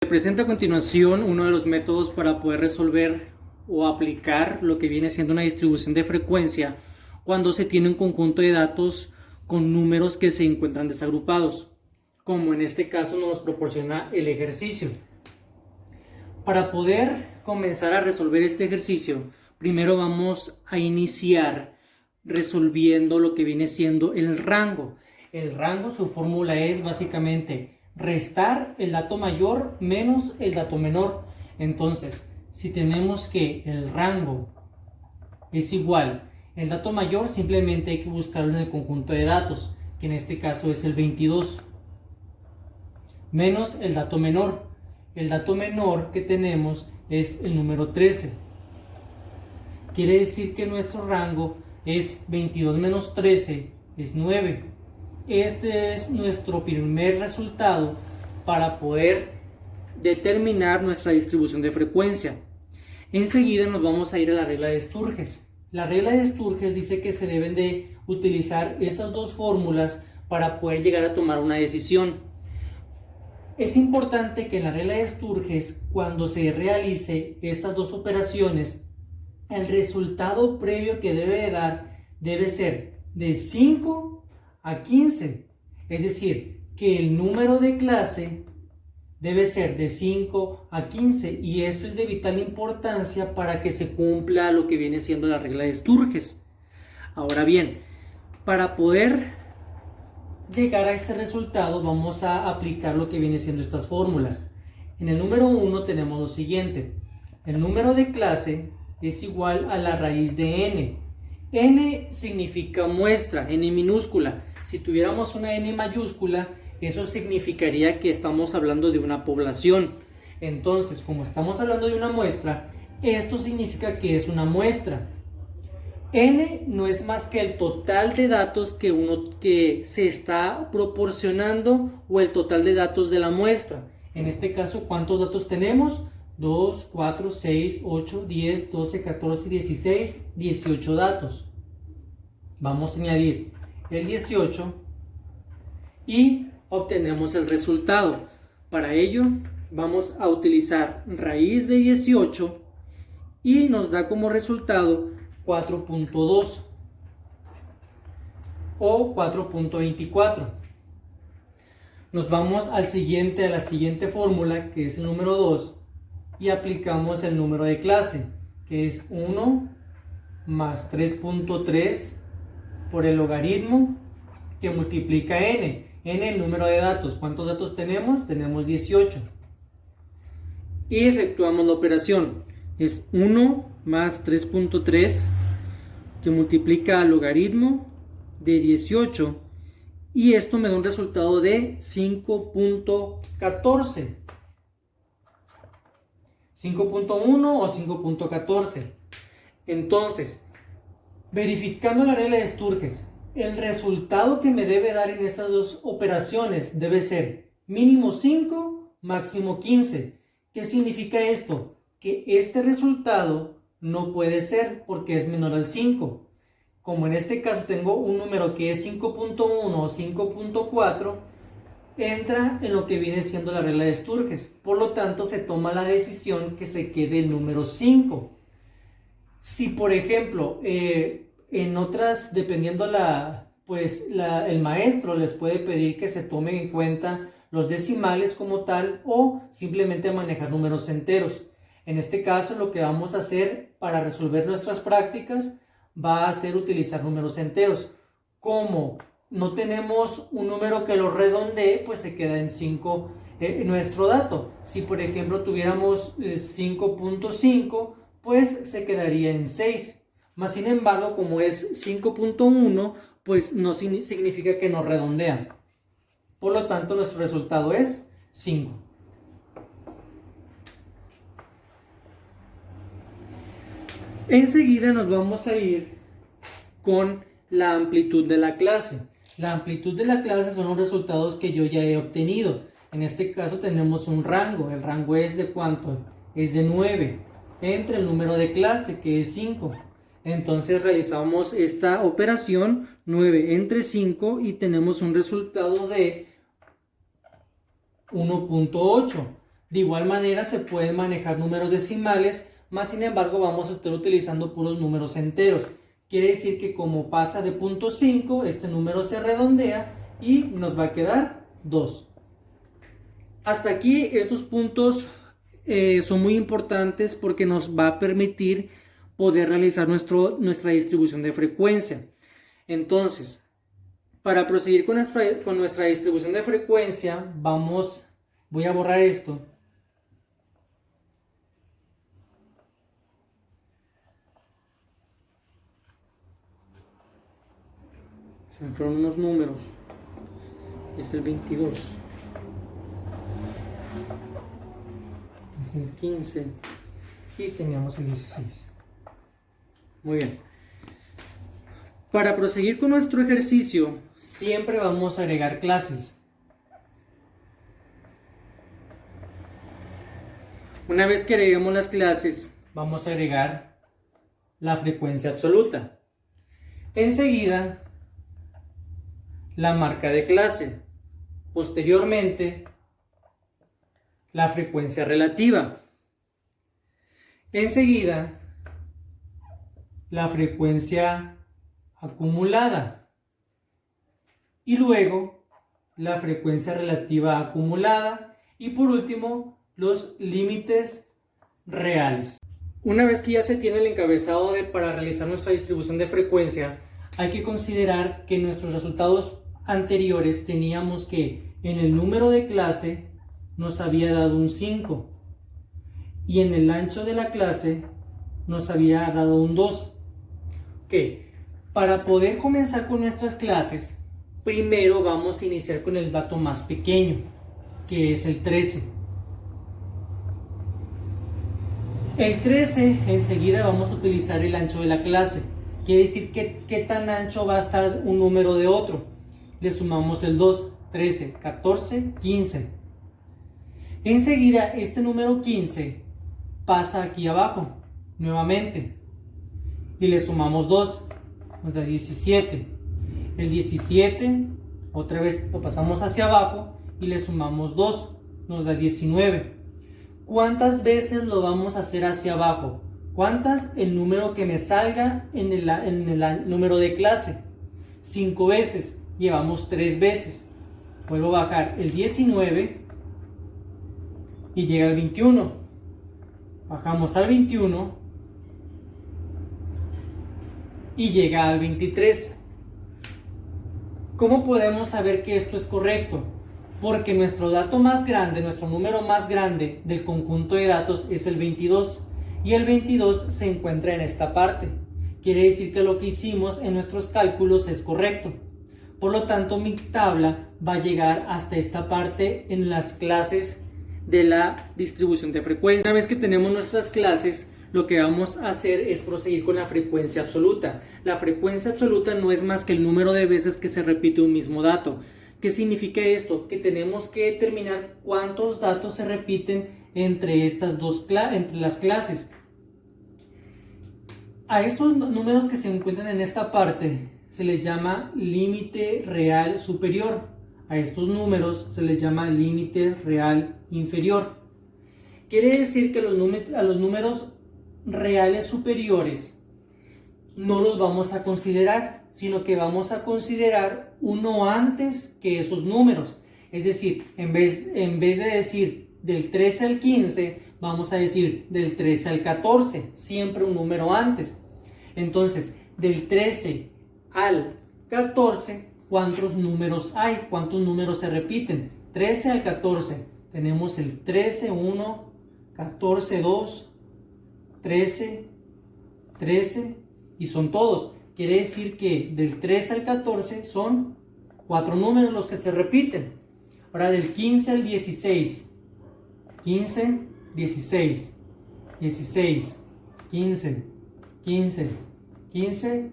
Se presenta a continuación uno de los métodos para poder resolver o aplicar lo que viene siendo una distribución de frecuencia cuando se tiene un conjunto de datos con números que se encuentran desagrupados, como en este caso nos proporciona el ejercicio. Para poder comenzar a resolver este ejercicio, primero vamos a iniciar resolviendo lo que viene siendo el rango. El rango, su fórmula es básicamente restar el dato mayor menos el dato menor. Entonces, si tenemos que el rango es igual al dato mayor, simplemente hay que buscarlo en el conjunto de datos, que en este caso es el 22, menos el dato menor. El dato menor que tenemos es el número 13. Quiere decir que nuestro rango es 22 menos 13, es 9. Este es nuestro primer resultado para poder determinar nuestra distribución de frecuencia. Enseguida nos vamos a ir a la regla de Sturges. La regla de Sturges dice que se deben de utilizar estas dos fórmulas para poder llegar a tomar una decisión. Es importante que en la regla de Sturges, cuando se realice estas dos operaciones, el resultado previo que debe de dar debe ser de 5 a 15. Es decir, que el número de clase debe ser de 5 a 15. Y esto es de vital importancia para que se cumpla lo que viene siendo la regla de Sturges. Ahora bien, para poder llegar a este resultado vamos a aplicar lo que viene siendo estas fórmulas. En el número 1 tenemos lo siguiente: el número de clase es igual a la raíz de n. N significa muestra, n minúscula. Si tuviéramos una n mayúscula, eso significaría que estamos hablando de una población. Entonces, como estamos hablando de una muestra, esto significa que es una muestra. N no es más que el total de datos que se está proporcionando o el total de datos de la muestra. En este caso, ¿cuántos datos tenemos? 2, 4, 6, 8, 10, 12, 14, 16, 18 datos. Vamos a añadir el 18 y obtenemos el resultado. Para ello vamos a utilizar raíz de 18 y nos da como resultado 4.2 o 4.24. Nos vamos a la siguiente fórmula, que es el número 2, y aplicamos el número de clase, que es 1 más 3.3 por el logaritmo que multiplica n. N el número de datos. ¿Cuántos datos tenemos? Tenemos 18. Y efectuamos la operación. Es 1 más 3.3 que multiplica al logaritmo de 18. Y esto me da un resultado de 5.14. 5.1 o 5.14. Entonces, verificando la regla de Sturges, el resultado que me debe dar en estas dos operaciones debe ser mínimo 5, máximo 15. ¿Qué significa esto? Que este resultado no puede ser porque es menor al 5. Como en este caso tengo un número que es 5.1 o 5.4, entra en lo que viene siendo la regla de Sturges. Por lo tanto, se toma la decisión que se quede el número 5. Si, por ejemplo, en otras, dependiendo el maestro les puede pedir que se tomen en cuenta los decimales como tal o simplemente manejar números enteros. En este caso, lo que vamos a hacer para resolver nuestras prácticas va a ser utilizar números enteros. Como no tenemos un número que lo redondee, pues se queda en 5 nuestro dato. Si por ejemplo tuviéramos 5.5, pues se quedaría en 6. Más sin embargo, como es 5.1, pues no significa que nos redondea. Por lo tanto, nuestro resultado es 5. Enseguida nos vamos a ir con la amplitud de la clase. La amplitud de la clase son los resultados que yo ya he obtenido. En este caso tenemos un rango. El rango es de ¿cuánto? Es de 9 entre el número de clase, que es 5. Entonces realizamos esta operación 9 entre 5 y tenemos un resultado de 1.8. De igual manera se pueden manejar números decimales, más sin embargo vamos a estar utilizando puros números enteros. Quiere decir que como pasa de 0.5, este número se redondea y nos va a quedar 2. Hasta aquí estos puntos son muy importantes porque nos va a permitir poder realizar nuestra distribución de frecuencia. Entonces, para proseguir con nuestra distribución de frecuencia, voy a borrar esto. Se me fueron unos números. Es el 22. Es el 15. Y teníamos el 16. Muy bien. Para proseguir con nuestro ejercicio, siempre vamos a agregar clases. Una vez que agreguemos las clases, vamos a agregar la frecuencia absoluta. Enseguida, la marca de clase. Posteriormente, la frecuencia relativa. Enseguida, la frecuencia acumulada. Y luego, la frecuencia relativa acumulada. Y por último, los límites reales. Una vez que ya se tiene el encabezado para realizar nuestra distribución de frecuencia, hay que considerar que en nuestros resultados anteriores teníamos que en el número de clase nos había dado un 5 y en el ancho de la clase nos había dado un 2. Para poder comenzar con nuestras clases, primero vamos a iniciar con el dato más pequeño, que es el 13. El 13 enseguida vamos a utilizar el ancho de la clase. Quiere decir qué tan ancho va a estar un número de otro. Le sumamos el 2, 13, 14, 15. Enseguida este número 15 pasa aquí abajo nuevamente y le sumamos 2, nos da 17. El 17 otra vez lo pasamos hacia abajo y le sumamos 2, nos da 19. ¿Cuántas veces lo vamos a hacer hacia abajo? ¿Cuántas? El número que me salga en el número de clase. 5 veces. Llevamos 3 veces. Vuelvo a bajar el 19 y llega el 21. Bajamos al 21 y llega al 23. ¿Cómo podemos saber que esto es correcto? Porque nuestro dato más grande, nuestro número más grande del conjunto de datos es el 22 y el 22 se encuentra en esta parte. Quiere decir que lo que hicimos en nuestros cálculos es correcto. Por lo tanto, mi tabla va a llegar hasta esta parte en las clases de la distribución de frecuencia. Una vez que tenemos nuestras clases, lo que vamos a hacer es proseguir con la frecuencia absoluta. La frecuencia absoluta no es más que el número de veces que se repite un mismo dato. ¿Qué significa esto? Que tenemos que determinar cuántos datos se repiten entre las clases. A estos números que se encuentran en esta parte se les llama límite real superior. A estos números se les llama límite real inferior. Quiere decir que a los números reales superiores no los vamos a considerar, sino que vamos a considerar uno antes que esos números. Es decir, en vez de decir del 13 al 15, vamos a decir del 13 al 14, siempre un número antes. Entonces, del 13 al 14, ¿cuántos números hay? ¿Cuántos números se repiten? 13 al 14, tenemos el 13, 1, 14, 2, 13, 13 y son todos. Quiere decir que del 13 al 14 son 4 números los que se repiten. Ahora del 15 al 16, 15, 16, 16, 15, 15, 15,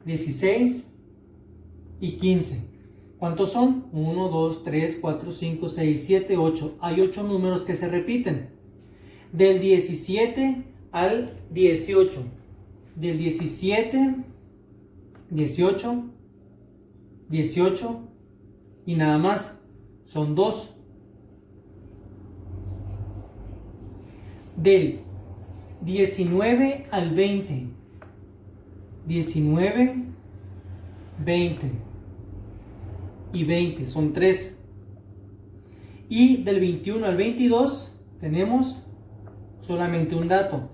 16 y 15. ¿Cuántos son? 1, 2, 3, 4, 5, 6, 7, 8. Hay 8 números que se repiten. Del 17 al 18. Del 17, 18, 18 y nada más. Son 2. del 19 al 20. 19, 20 y 20 son 3. Y del 21 al 22 tenemos solamente un dato.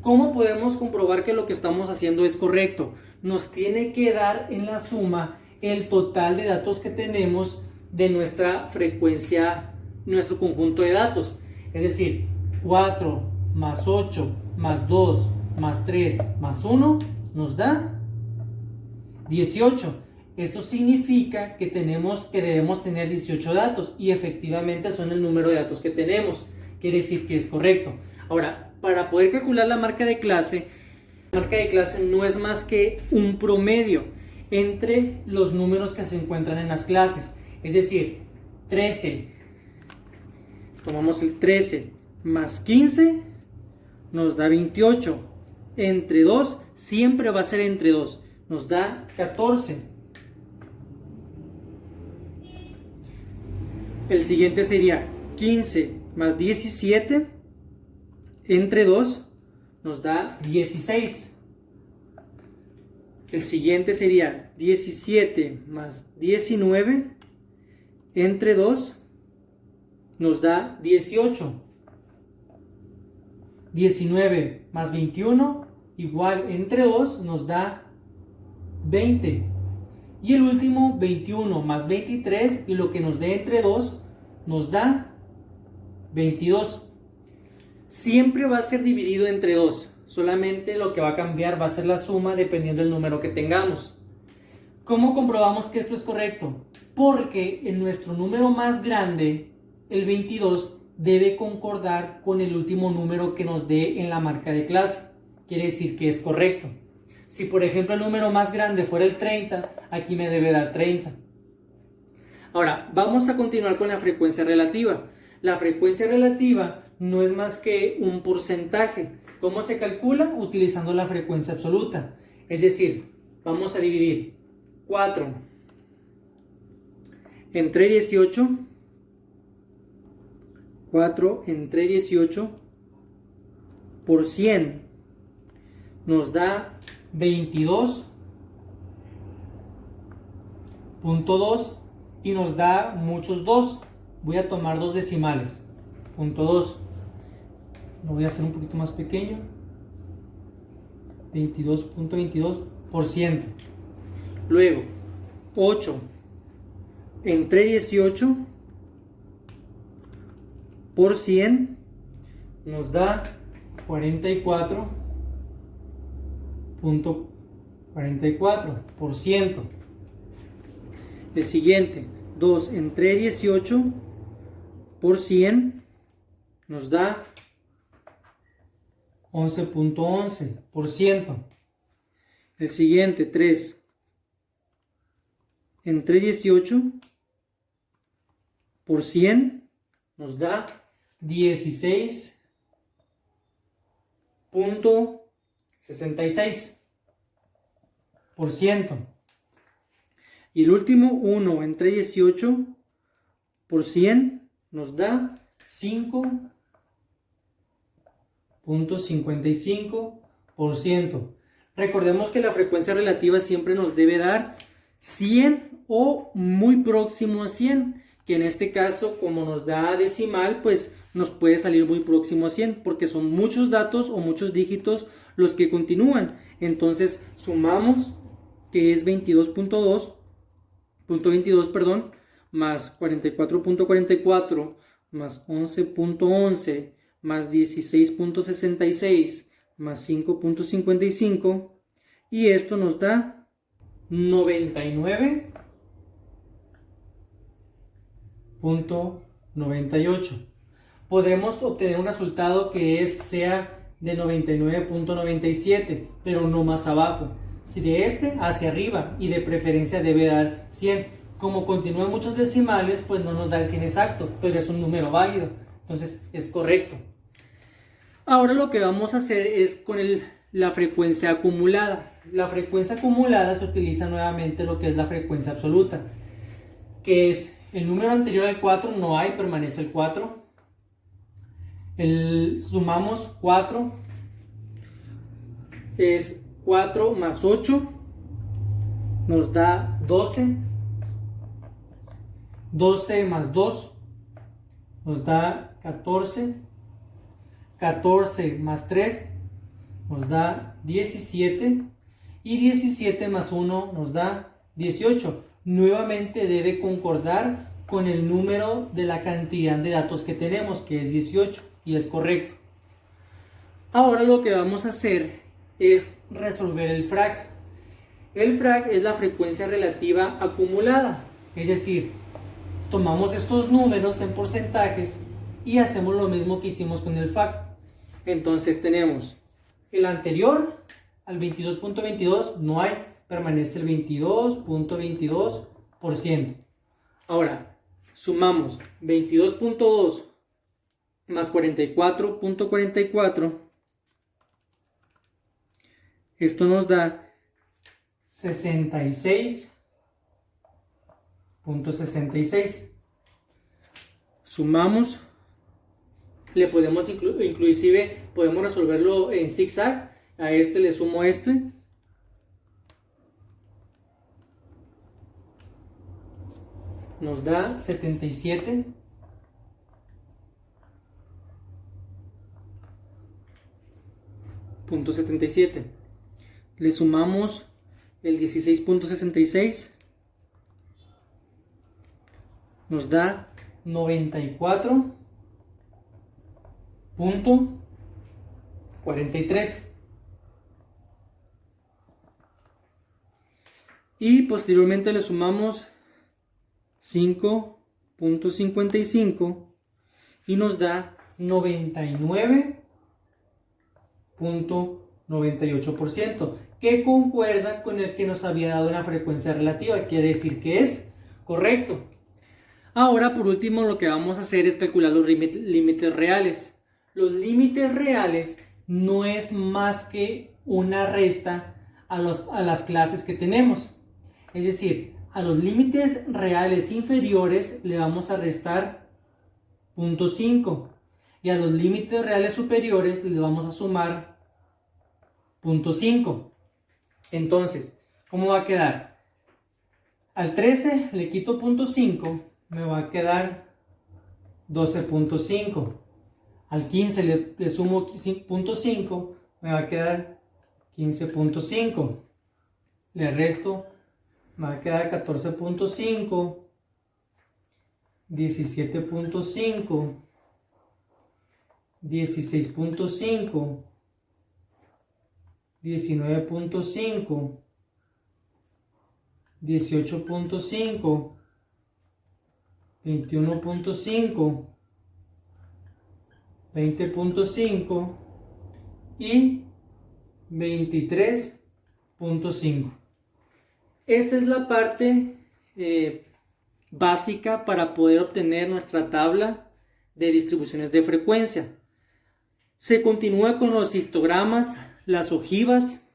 ¿Cómo podemos comprobar que lo que estamos haciendo es correcto? Nos tiene que dar en la suma el total de datos que tenemos de nuestra frecuencia, nuestro conjunto de datos. Es decir, 4 más 8 más 2 más 3 más 1 nos da 18. Esto significa que debemos tener 18 datos y efectivamente son el número de datos que tenemos. Quiere decir que es correcto. Ahora, para poder calcular la marca de clase no es más que un promedio entre los números que se encuentran en las clases. Es decir, 13, tomamos el 13 más 15 nos da 28. Entre 2 siempre va a ser entre 2, nos da 14. El siguiente sería 15 más 17 entre 2 nos da 16. El siguiente sería 17 más 19 entre 2 nos da 18. 19 más 21 igual entre 2 nos da 20. Y el último 21 más 23 y lo que nos dé entre 2 nos da 22. Siempre va a ser dividido entre 2. Solamente lo que va a cambiar va a ser la suma dependiendo del número que tengamos. ¿Cómo comprobamos que esto es correcto? Porque en nuestro número más grande, el 22, debe concordar con el último número que nos dé en la marca de clase. Quiere decir que es correcto. Si por ejemplo el número más grande fuera el 30, aquí me debe dar 30. Ahora, vamos a continuar con la frecuencia relativa. La frecuencia relativa no es más que un porcentaje. ¿Cómo se calcula? Utilizando la frecuencia absoluta. Es decir, vamos a dividir 4 entre 18. 4 entre 18 por 100 nos da 22.2 y nos da muchos 2. Voy a tomar 2 decimales. .2. Lo voy a hacer un poquito más pequeño. 22.22%. Luego, 8 entre 18 por 100 nos da 44.44%. El siguiente, 2 entre 18 por 100 nos da 11.11%. El siguiente, 3 entre 18 por 100 nos da 16.66%. Y el último, 1 entre 18 por 100 nos da 5.55%. Recordemos que la frecuencia relativa siempre nos debe dar 100 o muy próximo a 100, que en este caso, como nos da decimal, pues nos puede salir muy próximo a 100, porque son muchos datos o muchos dígitos los que continúan. Entonces sumamos, que es 22.22, más 44.44, más 11.11, más 16.66, más 5.55, y esto nos da 99.98. Podemos obtener un resultado que sea de 99.97, pero no más abajo. Si de este hacia arriba, y de preferencia debe dar 100. Como continúan muchos decimales, pues no nos da el 100 exacto, pero es un número válido, entonces es correcto. Ahora lo que vamos a hacer es con la frecuencia acumulada. La frecuencia acumulada se utiliza nuevamente lo que es la frecuencia absoluta, que es el número anterior al 4, no hay, permanece el 4. Sumamos 4, es 4 más 8, nos da 12. 12 más 2 nos da 14. 14 más 3 nos da 17. Y 17 más 1 nos da 18. Nuevamente debe concordar con el número de la cantidad de datos que tenemos, que es 18, y es correcto. Ahora lo que vamos a hacer es resolver el FRAC. El FRAC es la frecuencia relativa acumulada, es decir, tomamos estos números en porcentajes y hacemos lo mismo que hicimos con el FAC. Entonces tenemos el anterior al 22.22, no hay, permanece el 22.22%. Ahora, sumamos 22.2 más 44.44. Esto nos da 66.66. Sumamos, le podemos inclusive podemos resolverlo en zigzag. A este le sumo este. Nos da 77.77. Le sumamos el 16.66. Nos da 94.43. Y posteriormente le sumamos 5.55 y nos da 99.98%, que concuerda con el que nos había dado una frecuencia relativa, quiere decir que es correcto. Ahora, por último, lo que vamos a hacer es calcular los límites reales. Los límites reales no es más que una resta a las clases que tenemos. Es decir, a los límites reales inferiores le vamos a restar 0.5 y a los límites reales superiores le vamos a sumar 0.5. Entonces, ¿cómo va a quedar? Al 13 le quito 0.5, me va a quedar 12.5. Al 15 le sumo 0.5, me va a quedar 15.5. Le resto, me va a quedar 14.5, 17.5, 16.5, 19.5, 18.5, 21.5, 20.5 y 23.5. Esta es la parte básica para poder obtener nuestra tabla de distribuciones de frecuencia. Se continúa con los histogramas, las ojivas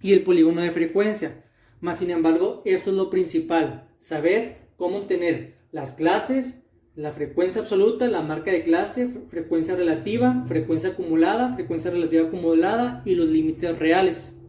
y el polígono de frecuencia. Mas, sin embargo, esto es lo principal: saber cómo obtener las clases, la frecuencia absoluta, la marca de clase, frecuencia relativa acumulada y los límites reales.